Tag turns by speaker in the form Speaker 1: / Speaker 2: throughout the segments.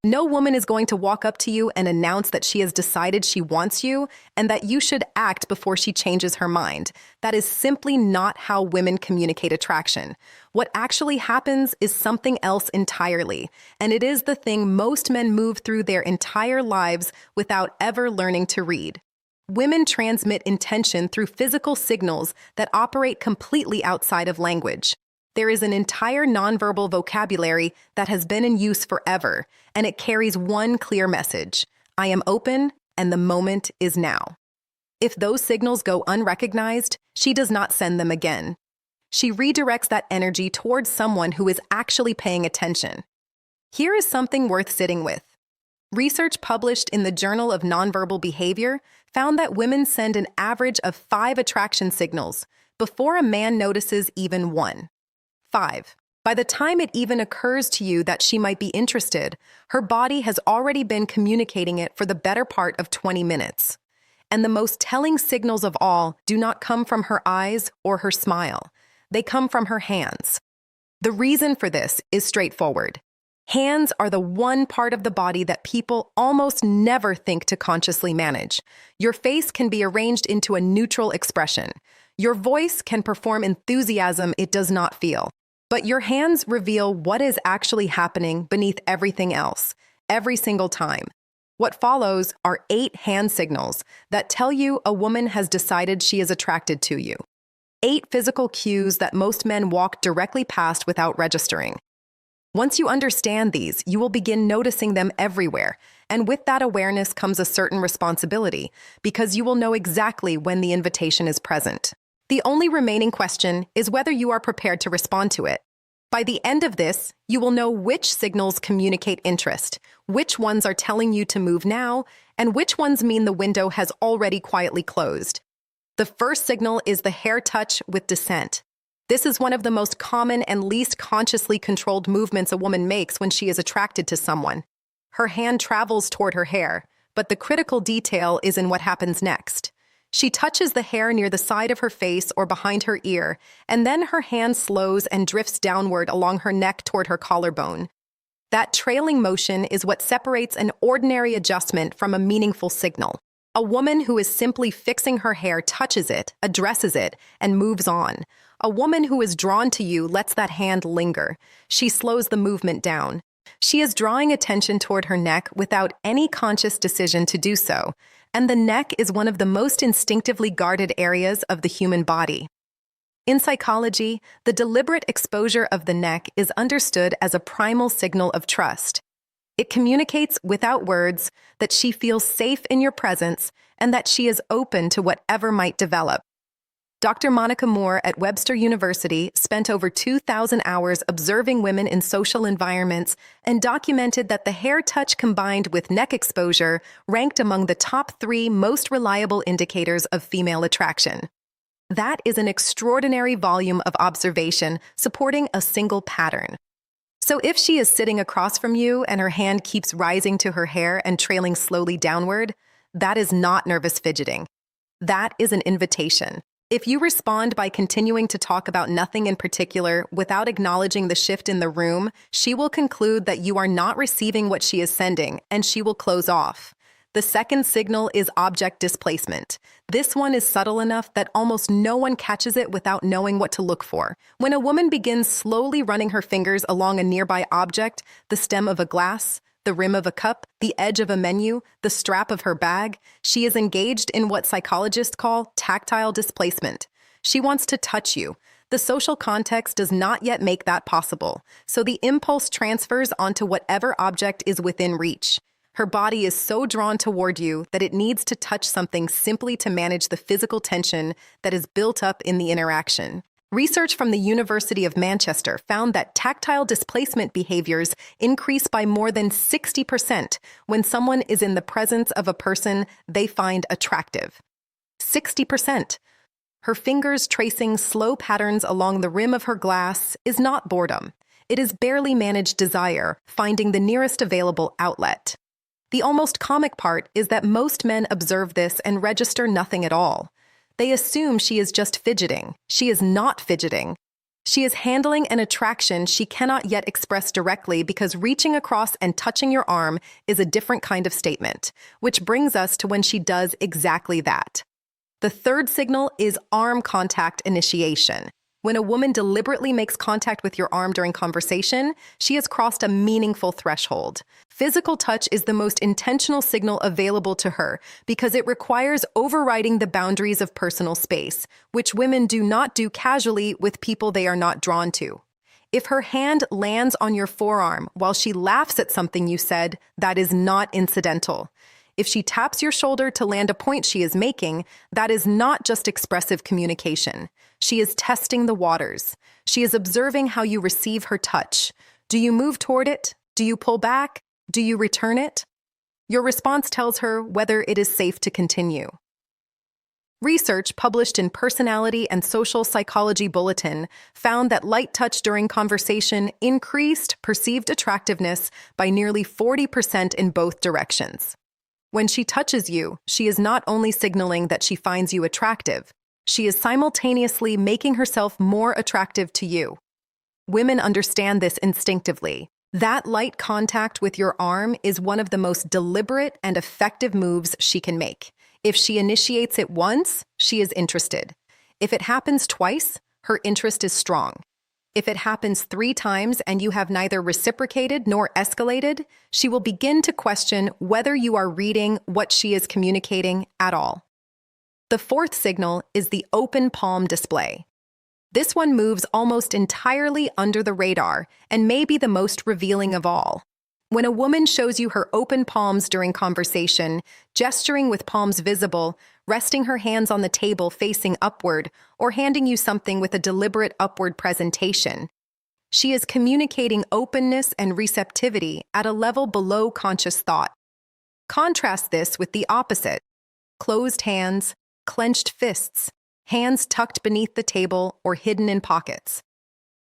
Speaker 1: No woman is going to walk up to you and announce that she has decided she wants you and that you should act before she changes her mind. That is simply not how women communicate attraction. What actually happens is something else entirely, and it is the thing most men move through their entire lives without ever learning to read. Women transmit intention through physical signals that operate completely outside of language. There is an entire nonverbal vocabulary that has been in use forever, and it carries one clear message: I am open, and the moment is now. If those signals go unrecognized, she does not send them again. She redirects that energy towards someone who is actually paying attention. Here is something worth sitting with. Research published in the Journal of Nonverbal Behavior found that women send an average of 5 attraction signals before a man notices even one. 5. By the time it even occurs to you that she might be interested, her body has already been communicating it for the better part of 20 minutes. And the most telling signals of all do not come from her eyes or her smile. They come from her hands. The reason for this is straightforward. Hands are the one part of the body that people almost never think to consciously manage. Your face can be arranged into a neutral expression. Your voice can perform enthusiasm it does not feel. But your hands reveal what is actually happening beneath everything else, every single time. What follows are 8 hand signals that tell you a woman has decided she is attracted to you. 8 physical cues that most men walk directly past without registering. Once you understand these, you will begin noticing them everywhere, and with that awareness comes a certain responsibility, because you will know exactly when the invitation is present. The only remaining question is whether you are prepared to respond to it. By the end of this, you will know which signals communicate interest, which ones are telling you to move now, and which ones mean the window has already quietly closed. The first signal is the hair touch with dissent. This is one of the most common and least consciously controlled movements a woman makes when she is attracted to someone. Her hand travels toward her hair, but the critical detail is in what happens next. She touches the hair near the side of her face or behind her ear, and then her hand slows and drifts downward along her neck toward her collarbone. That trailing motion is what separates an ordinary adjustment from a meaningful signal. A woman who is simply fixing her hair touches it, addresses it, and moves on. A woman who is drawn to you lets that hand linger. She slows the movement down. She is drawing attention toward her neck without any conscious decision to do so, and the neck is one of the most instinctively guarded areas of the human body. In psychology, the deliberate exposure of the neck is understood as a primal signal of trust. It communicates without words that she feels safe in your presence and that she is open to whatever might develop. Dr. Monica Moore at Webster University spent over 2,000 hours observing women in social environments and documented that the hair touch combined with neck exposure ranked among the top 3 most reliable indicators of female attraction. That is an extraordinary volume of observation supporting a single pattern. So if she is sitting across from you and her hand keeps rising to her hair and trailing slowly downward, that is not nervous fidgeting. That is an invitation. If you respond by continuing to talk about nothing in particular without acknowledging the shift in the room, she will conclude that you are not receiving what she is sending, and she will close off. The second signal is object displacement. This one is subtle enough that almost no one catches it without knowing what to look for. When a woman begins slowly running her fingers along a nearby object, the stem of a glass, the rim of a cup, the edge of a menu, the strap of her bag, she is engaged in what psychologists call tactile displacement. She wants to touch you. The social context does not yet make that possible, so the impulse transfers onto whatever object is within reach. Her body is so drawn toward you that it needs to touch something simply to manage the physical tension that is built up in the interaction. Research from the University of Manchester found that tactile displacement behaviors increase by more than 60% when someone is in the presence of a person they find attractive. 60%. Her fingers tracing slow patterns along the rim of her glass is not boredom. It is barely managed desire, finding the nearest available outlet. The almost comic part is that most men observe this and register nothing at all. They assume she is just fidgeting. She is not fidgeting. She is handling an attraction she cannot yet express directly because reaching across and touching your arm is a different kind of statement, which brings us to when she does exactly that. The third signal is arm contact initiation. When a woman deliberately makes contact with your arm during conversation, she has crossed a meaningful threshold. Physical touch is the most intentional signal available to her because it requires overriding the boundaries of personal space, which women do not do casually with people they are not drawn to. If her hand lands on your forearm while she laughs at something you said, that is not incidental. If she taps your shoulder to land a point she is making, that is not just expressive communication. She is testing the waters. She is observing how you receive her touch. Do you move toward it? Do you pull back? Do you return it? Your response tells her whether it is safe to continue. Research published in Personality and Social Psychology Bulletin found that light touch during conversation increased perceived attractiveness by nearly 40% in both directions. When she touches you, she is not only signaling that she finds you attractive, she is simultaneously making herself more attractive to you. Women understand this instinctively. That light contact with your arm is one of the most deliberate and effective moves she can make. If she initiates it once, she is interested. If it happens twice, her interest is strong. If it happens 3 times and you have neither reciprocated nor escalated, she will begin to question whether you are reading what she is communicating at all. The fourth signal is the open palm display. This one moves almost entirely under the radar and may be the most revealing of all. When a woman shows you her open palms during conversation, gesturing with palms visible, resting her hands on the table facing upward, or handing you something with a deliberate upward presentation, she is communicating openness and receptivity at a level below conscious thought. Contrast this with the opposite: closed hands, clenched fists, hands tucked beneath the table or hidden in pockets.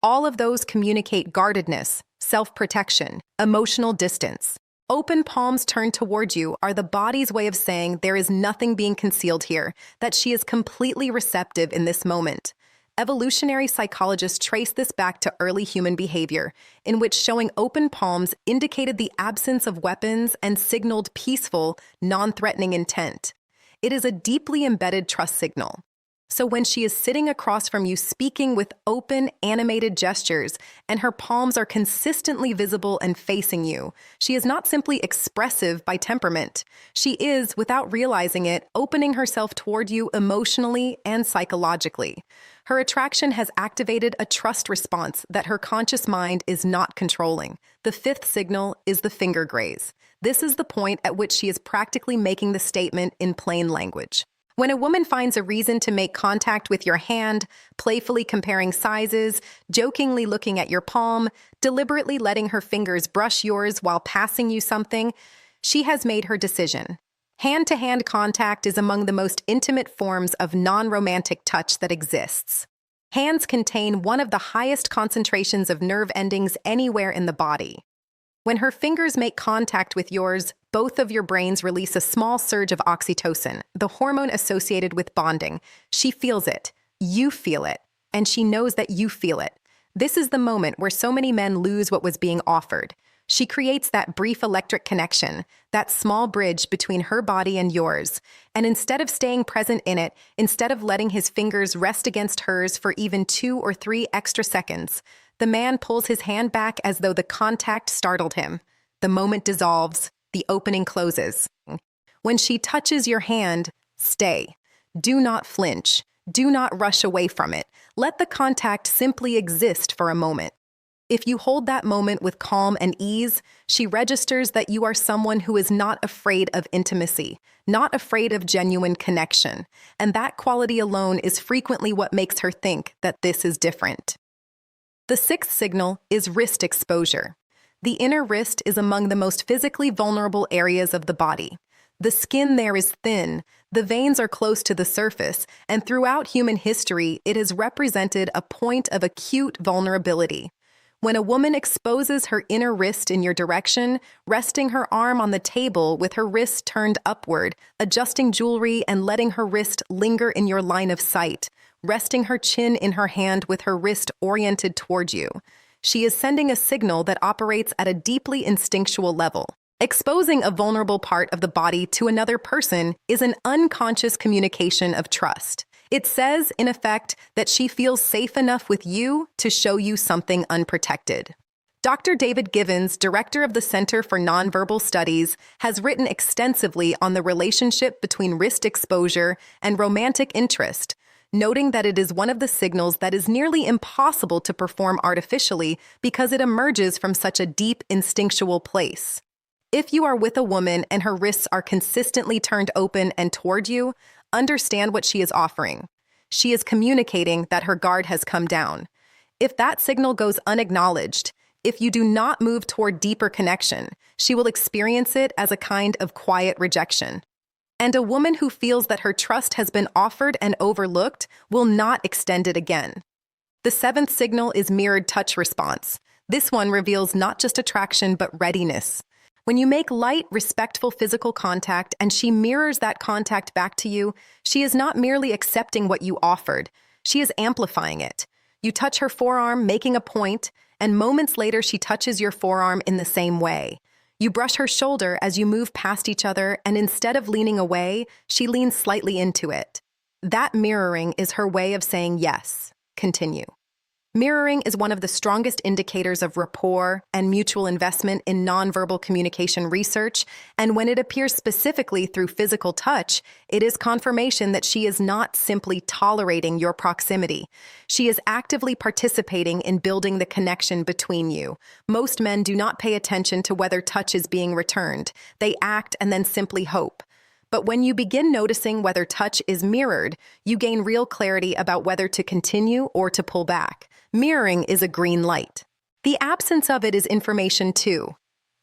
Speaker 1: All of those communicate guardedness, self-protection, emotional distance. Open palms turned toward you are the body's way of saying there is nothing being concealed here, that she is completely receptive in this moment. Evolutionary psychologists trace this back to early human behavior, in which showing open palms indicated the absence of weapons and signaled peaceful, non-threatening intent. It is a deeply embedded trust signal. So when she is sitting across from you speaking with open, animated gestures, and her palms are consistently visible and facing you, she is not simply expressive by temperament. She is, without realizing it, opening herself toward you emotionally and psychologically. Her attraction has activated a trust response that her conscious mind is not controlling. The fifth signal is the finger graze. This is the point at which she is practically making the statement in plain language. When a woman finds a reason to make contact with your hand, playfully comparing sizes, jokingly looking at your palm, deliberately letting her fingers brush yours while passing you something, she has made her decision. Hand-to-hand contact is among the most intimate forms of non-romantic touch that exists. Hands contain one of the highest concentrations of nerve endings anywhere in the body. When her fingers make contact with yours, both of your brains release a small surge of oxytocin, the hormone associated with bonding. She feels it, you feel it, and she knows that you feel it. This is the moment where so many men lose what was being offered. She creates that brief electric connection, that small bridge between her body and yours. And instead of staying present in it, instead of letting his fingers rest against hers for even 2 or 3 extra seconds, the man pulls his hand back as though the contact startled him. The moment dissolves, the opening closes. When she touches your hand, stay. Do not flinch. Do not rush away from it. Let the contact simply exist for a moment. If you hold that moment with calm and ease, she registers that you are someone who is not afraid of intimacy, not afraid of genuine connection. And that quality alone is frequently what makes her think that this is different. The sixth signal is wrist exposure. The inner wrist is among the most physically vulnerable areas of the body. The skin there is thin, the veins are close to the surface, and throughout human history, it has represented a point of acute vulnerability. When a woman exposes her inner wrist in your direction, resting her arm on the table with her wrist turned upward, adjusting jewelry and letting her wrist linger in your line of sight, resting her chin in her hand with her wrist oriented toward you. She is sending a signal that operates at a deeply instinctual level. Exposing a vulnerable part of the body to another person is an unconscious communication of trust. It says, in effect, that she feels safe enough with you to show you something unprotected. Dr. David Givens, director of the Center for Nonverbal Studies, has written extensively on the relationship between wrist exposure and romantic interest, noting that it is one of the signals that is nearly impossible to perform artificially because it emerges from such a deep instinctual place. If you are with a woman and her wrists are consistently turned open and toward you, understand what she is offering. She is communicating that her guard has come down. If that signal goes unacknowledged, if you do not move toward deeper connection, she will experience it as a kind of quiet rejection. And a woman who feels that her trust has been offered and overlooked will not extend it again. The seventh signal is mirrored touch response. This one reveals not just attraction but readiness. When you make light, respectful physical contact and she mirrors that contact back to you, she is not merely accepting what you offered, she is amplifying it. You touch her forearm, making a point, and moments later she touches your forearm in the same way. You brush her shoulder as you move past each other, and instead of leaning away, she leans slightly into it. That mirroring is her way of saying yes. Continue. Mirroring is one of the strongest indicators of rapport and mutual investment in nonverbal communication research, and when it appears specifically through physical touch, it is confirmation that she is not simply tolerating your proximity. She is actively participating in building the connection between you. Most men do not pay attention to whether touch is being returned. They act and then simply hope. But when you begin noticing whether touch is mirrored, you gain real clarity about whether to continue or to pull back. Mirroring is a green light. The absence of it is information too.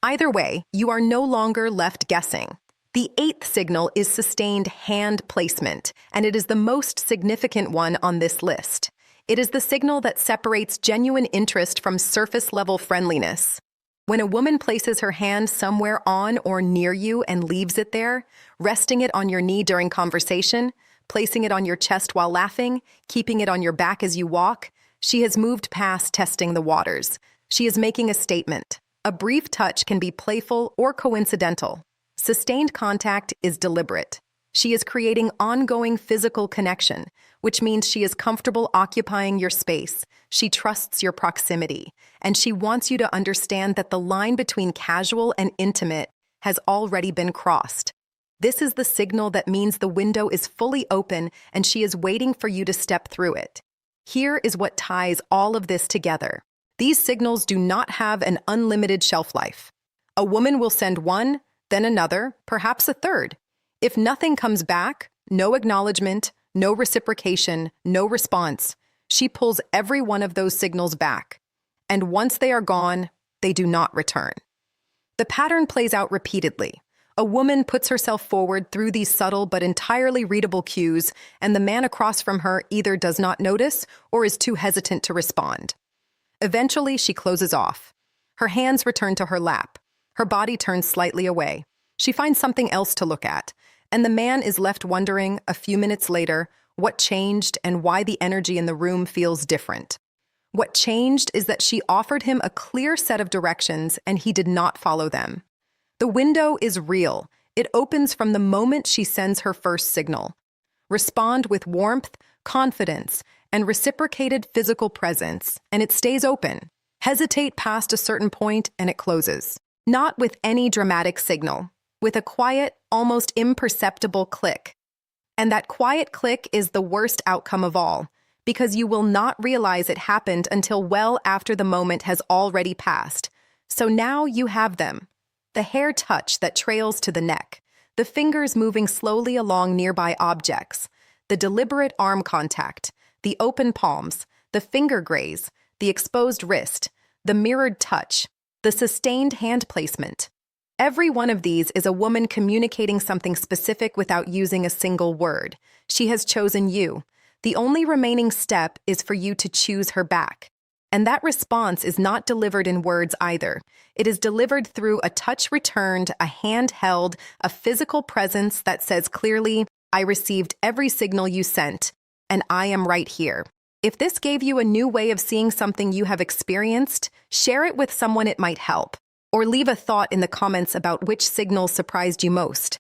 Speaker 1: Either way, you are no longer left guessing. The eighth signal is sustained hand placement, and it is the most significant one on this list. It is the signal that separates genuine interest from surface-level friendliness. When a woman places her hand somewhere on or near you and leaves it there, resting it on your knee during conversation, placing it on your chest while laughing, keeping it on your back as you walk, she has moved past testing the waters. She is making a statement. A brief touch can be playful or coincidental. Sustained contact is deliberate. She is creating ongoing physical connection, which means she is comfortable occupying your space. She trusts your proximity, and she wants you to understand that the line between casual and intimate has already been crossed. This is the signal that means the window is fully open and she is waiting for you to step through it. Here is what ties all of this together. These signals do not have an unlimited shelf life. A woman will send one, then another, perhaps a third. If nothing comes back, no acknowledgement, no reciprocation, no response, she pulls every one of those signals back. And once they are gone, they do not return. The pattern plays out repeatedly. A woman puts herself forward through these subtle but entirely readable cues, and the man across from her either does not notice or is too hesitant to respond. Eventually, she closes off. Her hands return to her lap. Her body turns slightly away. She finds something else to look at, and the man is left wondering, a few minutes later, what changed and why the energy in the room feels different. What changed is that she offered him a clear set of directions, and he did not follow them. The window is real. It opens from the moment she sends her first signal. Respond with warmth, confidence, and reciprocated physical presence, and it stays open. Hesitate past a certain point, and it closes. Not with any dramatic signal, with a quiet, almost imperceptible click. And that quiet click is the worst outcome of all, because you will not realize it happened until well after the moment has already passed. So now you have them. The hair touch that trails to the neck, the fingers moving slowly along nearby objects, the deliberate arm contact, the open palms, the finger graze, the exposed wrist, the mirrored touch, the sustained hand placement. Every one of these is a woman communicating something specific without using a single word. She has chosen you. The only remaining step is for you to choose her back. And that response is not delivered in words either. It is delivered through a touch returned, a hand held, a physical presence that says clearly, I received every signal you sent, and I am right here. If this gave you a new way of seeing something you have experienced, share it with someone it might help. Or leave a thought in the comments about which signals surprised you most.